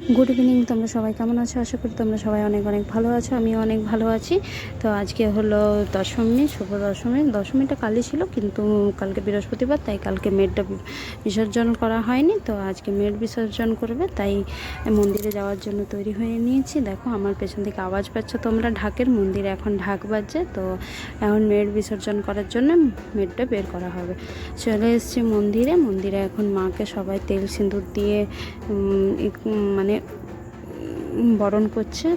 Good evening. তোমরা সবাই কেমন আছো? আশা করি তোমরা সবাই অনেক অনেক ভালো আছো। আমিও অনেক ভালো আছি। তো আজকে হলো দশমী, শুভ দশমী। দশমীটা কালই ছিল, কিন্তু কালকে বৃহস্পতিবার, তাই কালকে মেয়েটা বিসর্জন করা হয়নি। তো আজকে মেয়ের বিসর্জন করবে, তাই মন্দিরে যাওয়ার জন্য তৈরি হয়ে নিয়েছি। দেখো আমার পেছন থেকে আওয়াজ পাচ্ছ তোমরা ঢাকের। মন্দিরে এখন ঢাক বাজছে, তো এখন মেয়ের বিসর্জন করার জন্য মেয়েটা বের করা হবে। চলে এসেছি মন্দিরে। মন্দিরে এখন মাকে সবাই তেল সিঁদুর দিয়ে মানে বরণ করছে।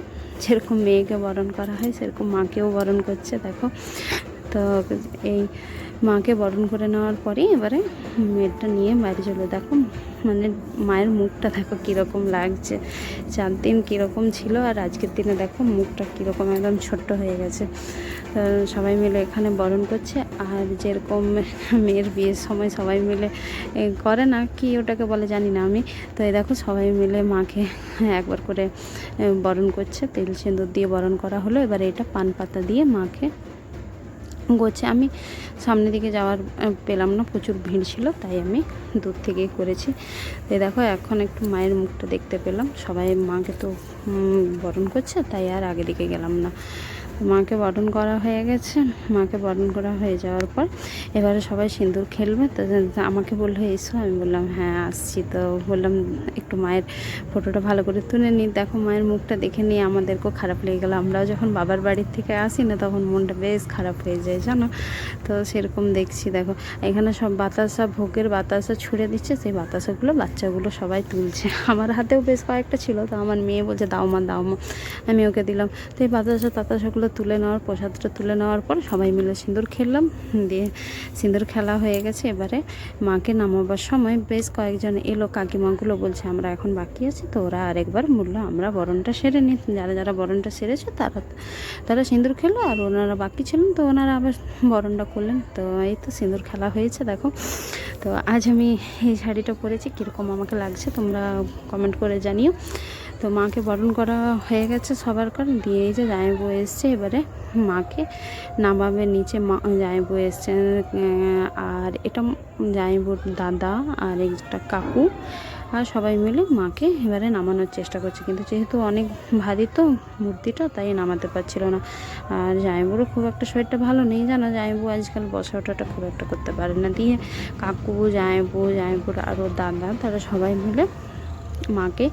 যেরকম মেয়েকে বরণ করা হয় সেরকম মাকেও বরণ করছে। দেখো, তো এই মাকে বরণ করে নেওয়ার পরেই এবারে মেয়েটা নিয়ে বাইরে চলে। দেখো মানে মায়ের মুখটা দেখো কীরকম লাগছে। 4 দিন কীরকম ছিল আর আজকের দিনে দেখো মুখটা কীরকম একদম ছোট্ট হয়ে গেছে। সবাই মিলে এখানে বরণ করছে। আর যেরকম মেয়ের বিয়ের সময় সবাই মিলে করে না, কি ওটাকে বলে জানি না আমি। তো এই দেখো সবাই মিলে মাকে একবার করে বরণ করছে। তেল সিঁদুর দিয়ে বরণ করা হলো। এবার এটা পান পাতা দিয়ে মাকে গোছে। আমি সামনের দিকে যাওয়ার পেলাম না, প্রচুর ভিড় ছিল, তাই আমি দূর থেকেই করেছি। তো দেখো এখন একটু মায়ের মুখটা দেখতে পেলাম। সবাই মাকে তো বরণ করছে, তাই আর আগে দিকে গেলাম না। মাকে বরণ করা হয়ে গেছে। মাকে বরণ করা হয়ে যাওয়ার পর এবারে সবাই সিঁদুর খেলবে। তো আমাকে বললো এসো, আমি বললাম হ্যাঁ আসছি। তো বললাম একটু মায়ের ফটোটা ভালো করে তুলে নিই। দেখো মায়ের মুখটা দেখে নিয়ে আমাদেরকেও খারাপ লেগে গেলো। আমরাও যখন বাবার বাড়ির থেকে আসি না, তখন মনটা বেশ খারাপ হয়ে যায় জানো। তো সেরকম দেখছি। দেখো এখানে সব বাতাসা, ভোগের বাতাসা ছুঁড়ে দিচ্ছে। সেই বাতাসাগুলো বাচ্চাগুলো সবাই তুলছে। আমার হাতেও বেশ কয়েকটা ছিল, তো আমার মেয়ে বলছে দাও মা দাও মা, আমি ওকে দিলাম। তো এই তাতাসাগুলো তুলে নেওয়ার, প্রসাদটা তুলে নেওয়ার পর সবাই মিলে সিঁদুর খেললাম। দিয়ে সিঁদুর খেলা হয়ে গেছে। এবারে মাকে নামাবার সময় বেশ কয়েকজন এলো। কাকিমাগুলো বলছে আমরা এখন বাকি আছি, তো ওরা আরেকবার বললো আমরা বরণটা সেরে নিই। যারা যারা বরণটা সেরেছে তারা সিঁদুর খেলো, আর ওনারা বাকি ছিলেন তো ওনারা আবার বরণটা করলেন। তো এই তো সিঁদুর খেলা হয়েছে। দেখো তো আজ আমি এই শাড়িটা পরেছি, কীরকম আমাকে লাগছে তোমরা কমেন্ট করে জানিও। তো মাকে বরণ করা হয়ে গেছে সবার কারণ দিয়ে। এই যে জামাইবাবু এসছে, এবারে মাকে নামাবে নিচে। জামাইবাবু এসছে, আর এটা জামাইবাবুর দাদা আর একটা কাকু, আর সবাই মিলে মাকে এবারে নামানোর চেষ্টা করছে। কিন্তু যেহেতু অনেক ভারী তো মূর্তিটা, তাই নামাতে পারছিল না। আর জামাইবাবুরও খুব একটা শরীরটা ভালো নেই জানো। জামাইবাবু আজকাল বসা ওঠাটা খুব একটা করতে পারে না। দিয়ে কাকু, জামাইবাবুর আরও দাদা, তারা সবাই মিলে মাকে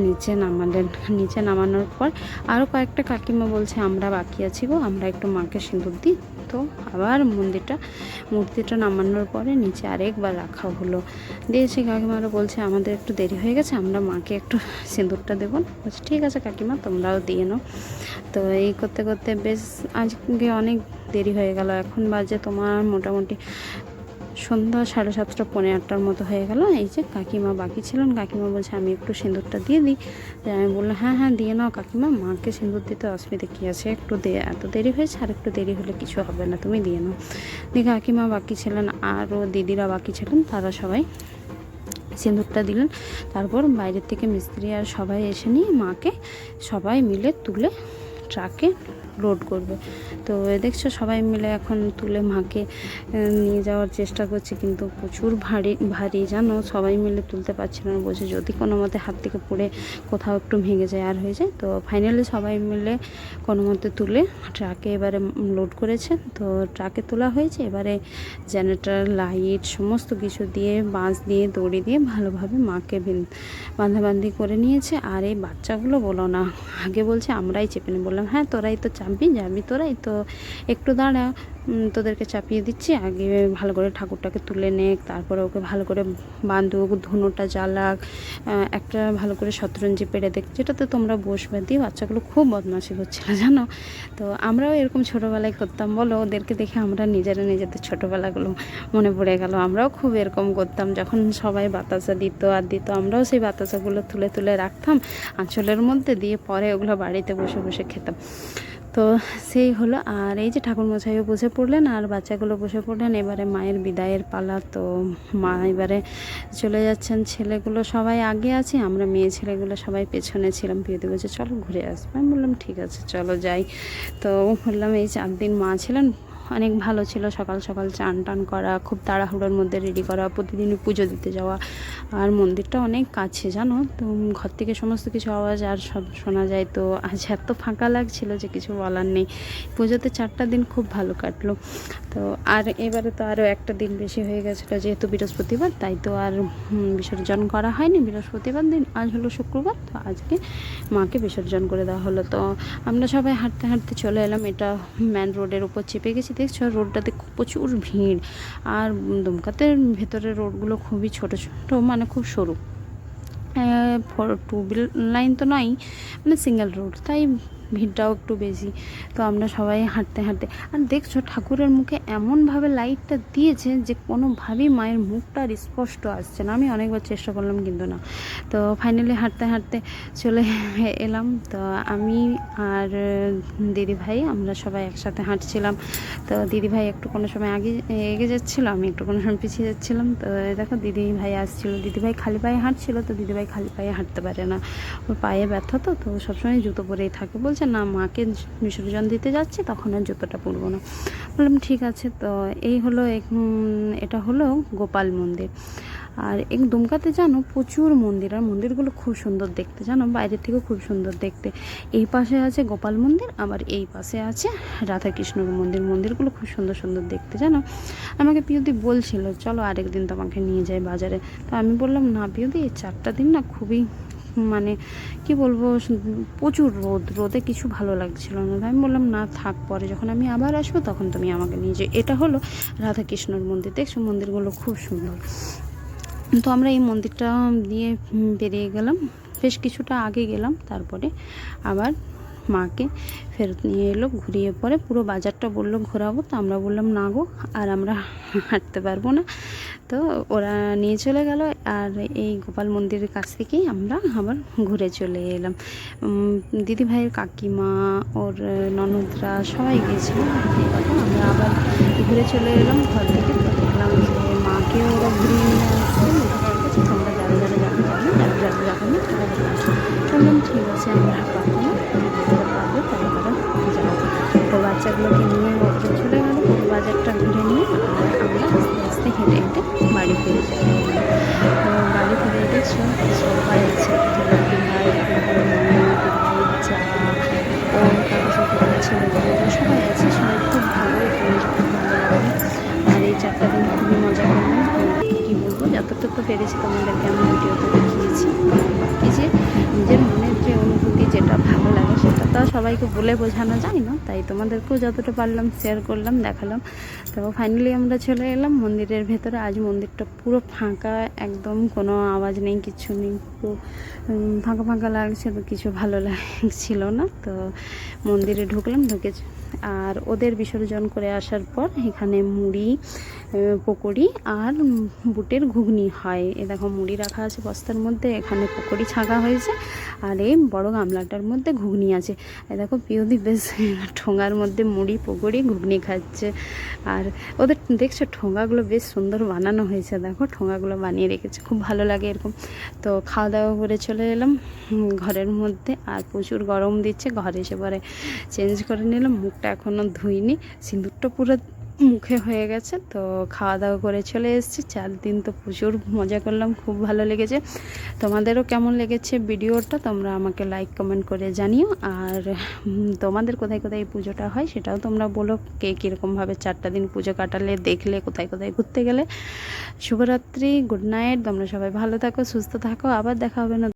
নিচে নামালেন। নিচে নামানোর পর আরও কয়েকটা কাকিমা বলছে আমরা বাকি আছি গো, আমরা একটু মাকে সিঁদুর দিই। তো আবার মূর্তিটা নামানোর পরে নিচে আরেকবার রাখা হলো। দিয়ে সে কাকিমারা বলছে আমাদের একটু দেরি হয়ে গেছে, আমরা মাকে একটু সিঁদুরটা দেবো। বলছে ঠিক আছে কাকিমা, তোমরাও দিয়ে নাও। তো এই করতে করতে বেশ আজকে অনেক দেরি হয়ে গেল। এখন বাজে তোমার মোটামুটি সন্ধ্যা 7:30, পৌনে 8টার মতো হয়ে গেল। এই যে কাকিমা বাকি ছিলেন, কাকিমা বলছে আমি একটু সিঁদুরটা দিয়ে দিই। আমি বললাম হ্যাঁ হ্যাঁ দিয়ে নাও কাকিমা, মাকে সিঁদুর দিতে অসুবিধা কী আছে, একটু এত দেরি হয়েছে, আর একটু দেরি হলে কিছু হবে না, তুমি দিয়ে নাও। দিয়ে কাকিমা বাকি ছিলেন, আরও দিদিরা বাকি ছিলেন, তারা সবাই সিঁদুরটা দিলেন। তারপর বাইরের থেকে মিস্ত্রি আর সবাই এসে নিয়ে মাকে সবাই মিলে তুলে ট্রাকে লোড করবে। তো দেখছো সবাই মিলে এখন তুলে মাকে নিয়ে যাওয়ার চেষ্টা করছে, কিন্তু প্রচুর ভারী জানো। সবাই মিলে তুলতে পারছিল না, বলছে যদি কোনো মতে হাত থেকে পড়ে কোথাও একটু ভেঙে যায় আর হয়ে যায়। তো ফাইনালি সবাই মিলে কোনো মতে তুলে ট্রাকে এবারে লোড করেছে। তো ট্রাকে তোলা হয়েছে। এবারে জেনারেটর, লাইট সমস্ত কিছু দিয়ে, বাঁশ দিয়ে, দড়ি দিয়ে ভালোভাবে মাকে বাঁধাবান্ধি করে নিয়েছে। আর এই বাচ্চাগুলো বলো না, আগে বলছে আমরাই চেপে নিই। বললাম হ্যাঁ তোরাই তো চাপবি, যাবি তোরাই তো, একটু দাঁড়া, তোদেরকে চাপিয়ে দিচ্ছি, আগে ভালো করে ঠাকুরটাকে তুলে নে, তারপরে ওকে ভালো করে বাঁধুক, ধুনোটা জ্বালাক, একটা ভালো করে শতরঞ্জি পেড়ে দেখ, যেটাতে তোমরা বসবে। দিয়ে বাচ্চাগুলো খুব বদমাশি করছিল জানো। তো আমরাও এরকম ছোটোবেলায় করতাম বলো, ওদেরকে দেখে আমরা নিজেদের ছোটোবেলাগুলো মনে পড়ে গেল। আমরাও খুব এরকম করতাম, যখন সবাই বাতাসা দিত আর দিত, আমরাও সেই বাতাসাগুলো তুলে তুলে রাখতাম আঁচলের মধ্যে, দিয়ে পরে ওগুলো বাড়িতে বসে বসে খেতাম। তো সেই হলো। আর এই যে ঠাকুরমশাইও বসে পড়লেন আর বাচ্চাগুলো বসে পড়লেন। এবারে মায়ের বিদায়ের পালা। তো মা এবারে চলে যাচ্ছেন। ছেলেগুলো সবাই আগে আছে, আমরা মেয়ে ছেলেগুলো সবাই পেছনে ছিলাম। প্রিয়তি বলছে চলো ঘুরে আসবো। আমি বললাম ঠিক আছে চলো যাই। তো বললাম এই 4 দিন মা ছিলেন, অনেক ভালো ছিল। সকাল সকাল চান টান করা, খুব তাড়াহুড়োর মধ্যে রেডি করা, প্রতিদিনই পুজো দিতে যাওয়া, আর মন্দিরটা অনেক কাছে জানো তো, ঘর থেকে সমস্ত কিছু আওয়াজ আর সব শোনা যায়। তো আজ এত ফাঁকা লাগছিল যে কিছু বলার নেই। পুজোতে 4টা দিন খুব ভালো কাটলো। তো আর এবারে তো আরও একটা দিন বেশি হয়ে গেছিলো, যেহেতু বৃহস্পতিবার, তাই তো আর বিসর্জন করা হয়নি বৃহস্পতিবার দিন। আজ হলো শুক্রবার, তো আজকে মাকে বিসর্জন করে দেওয়া হলো। তো আমরা সবাই হাঁটতে হাঁটতে চলে এলাম। এটা মেন রোডের উপর চেপে গেছি, দেখছো রোডটাতে প্রচুর ভিড়। আর দুমকাতের ভেতরের রোডগুলো খুবই ছোট ছোট, মানে খুব সরু, 2 লাইন তো নয়, মানে সিঙ্গেল রোড, তাই ভিড়টাও একটু বেশি। তো আমরা সবাই হাঁটতে হাঁটতে, আর দেখছো ঠাকুরের মুখে এমনভাবে লাইটটা দিয়েছে যে কোনোভাবেই মায়ের মুখটা আর স্পষ্ট আসছে না। আমি অনেকবার চেষ্টা করলাম কিন্তু না। তো ফাইনালি হাঁটতে হাঁটতে চলে এলাম। তো আমি আর দিদিভাই আমরা সবাই একসাথে হাঁটছিলাম। তো দিদিভাই একটু কোনো সময় আগে এগিয়ে যাচ্ছিলো, আমি একটু কোনো সময় পিছিয়ে যাচ্ছিলাম। তো দেখো দিদিভাই আসছিলো, দিদিভাই খালি পায়ে হাঁটছিলো। তো দিদিভাই খালি পায়ে হাঁটতে পারে না, ওর পায়ে ব্যথা, তো সবসময় জুতো পরেই থাকে। বলছে না মাকে বিসর্জন দিতে যাচ্ছি, তখন আর জুতোটা পরবো না। বললাম ঠিক আছে। তো এই হলো এটা হলো গোপাল মন্দির। আর এই দুমকাতে জানো প্রচুর মন্দির, আর মন্দিরগুলো খুব সুন্দর দেখতে, জানো বাইরের থেকেও খুব সুন্দর দেখতে। এই পাশে আছে গোপাল মন্দির, আবার এই পাশে আছে রাধাকৃষ্ণর মন্দির। মন্দিরগুলো খুব সুন্দর সুন্দর দেখতে, জানো। আমাকে পিয়দি বলছিল চলো আরেকদিন তোমাকে নিয়ে যাই বাজারে। তো আমি বললাম না পিয়দি, এই 4টা দিন না খুবই, মানে কি বলবো, প্রচুর রোদে কিছু ভালো লাগছিল না। আমি বললাম না থাক, পরে যখন আমি আবার আসবো তখন তুমি আমাকে নিয়ে যাও। এটা হলো রাধাকৃষ্ণর মন্দির, দেখছো মন্দিরগুলো খুব সুন্দর। তো আমরা এই মন্দিরটা দিয়ে বেরিয়ে গেলাম, বেশ কিছুটা আগে গেলাম, তারপরে আবার মাকে ফেরত নিয়ে এলো ঘুরিয়ে। পরে পুরো বাজারটা বললো ঘোরাবো, তো আমরা বললাম না গো, আর আমরা হাঁটতে পারবো না। তো ওরা নিয়ে চলে গেল, আর এই গোপাল মন্দিরের কাছ থেকেই আমরা আবার ঘুরে চলে এলাম। দিদিভাইয়ের কাকিমা, ওর ননদরা সবাই গিয়েছিল। আমরা আবার ঘুরে চলে এলাম ঘর থেকে। তো দেখলাম যে মাকে ওরা ঘুরিয়ে নিয়ে আসছে। তোমরা যারা যারা যাবে যাবে, যারা যারা যাবে না তারা বললাম ঠিক আছে, আমরা পাবো না, পাবো তারা তারা যাবো। তো বাচ্চাগুলোকে নিয়ে ওপরে চলে গেল, পুরো বাজারটা ঘুরে নিয়ে আর আমরা আস্তে আস্তে হেঁটে হেঁটে বাড়ি ফিরে চলে গেলাম। তো বাড়ি ফিরে দেখছো সবাই আছে, সবাই আছে, সবাই খুব ভালো, খুব ভালো লাগে। আর এই 4টা দিন খুবই মজা করলাম। কী বলবো, যতটুকু পেরেছি তোমাদেরকে আমি ভিডিওতে দেখিয়েছি। এই যে নিজের মনের যে অনুভূতি, যেটা ভালো লাগে সেটা তো সবাইকে বলে বোঝানো যায় না, তাই তোমাদেরকেও যতটা পারলাম শেয়ার করলাম, দেখালাম। তো ফাইনালি আমরা চলে এলাম মন্দিরের ভেতরে। আজ মন্দিরটা পুরো ফাঁকা, একদম কোনো আওয়াজ নেই, কিছু নেই, পুরো ফাঁকা ফাঁকা লাগছে, তো কিছু ভালো লাগছিল না। তো মন্দিরে ঢুকলাম, ঢুকে আর ওদের বিসর্জন করে আসার পর এখানে মুড়ি, পকোড়ি আর বুটের ঘুগনি হয়। এ দেখো মুড়ি রাখা আছে বস্তার মধ্যে, এখানে পকোড়ি ছাঁকা হয়েছে, আর এই বড় গামলাটার মধ্যে ঘুগনি আছে। এ দেখো পিওদি বেশ ঠোঙার মধ্যে মুড়ি পকোড়ি ঘুগনি খাচ্ছে। আর ওদের দেখছো ঠোঙাগুলো বেশ সুন্দর বানানো হয়েছে, দেখো ঠোঙাগুলো বানিয়ে রেখেছে, খুব ভালো লাগে এরকম। তো খাওয়া দাওয়া করে চলে এলাম ঘরের মধ্যে, আর প্রচুর গরম দিচ্ছে। ঘরে এসে পরে চেঞ্জ করে নিলাম, মুখটা এখনও ধুইনি, সিঁদুরটা পুরো মুখে হয়ে গেছে। তো খাওয়া দাওয়া করে চলে এসেছি। 4 দিন তো প্রচুর মজা করলাম, খুব ভালো লেগেছে। তোমাদেরও কেমন লেগেছে ভিডিওটা তোমরা আমাকে লাইক কমেন্ট করে জানিও। আর তোমাদের কোথায় কোথায় পুজোটা হয় সেটাও তোমরা বলো, কে কীরকমভাবে 4টা দিন পুজো কাটালে, দেখলে, কোথায় কোথায় ঘুরতে গেলে। শুভরাত্রি, গুড নাইট, তোমরা সবাই ভালো থাকো, সুস্থ থাকো, আবার দেখা হবে না।